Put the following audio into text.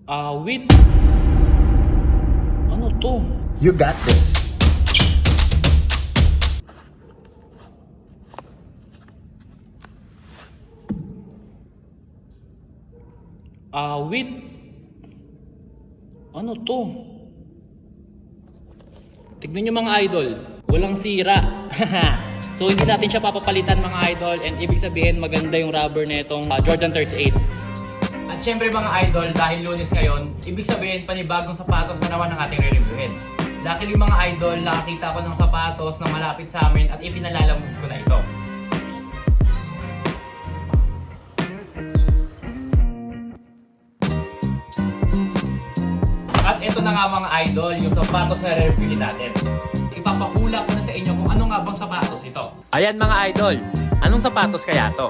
Wait. Ano to? You got this. Wait. Ano to? Tignan nyo mga idol. Walang sira. So hindi natin siya papapalitan mga idol. And ibig sabihin maganda yung rubber na itong Jordan 38. At syempre mga idol, dahil Lunes ngayon, ibig sabihin panibagong sapatos na naman ang ating re-reviewin. Luckily mga idol, nakakita ko ng sapatos na malapit sa amin at ipinalalamove ko na ito. At ito na nga mga idol, yung sapatos na re-reviewin natin. Ipapahula ko na sa inyo kung ano nga bang sapatos ito. Ayan mga idol, anong sapatos kaya to?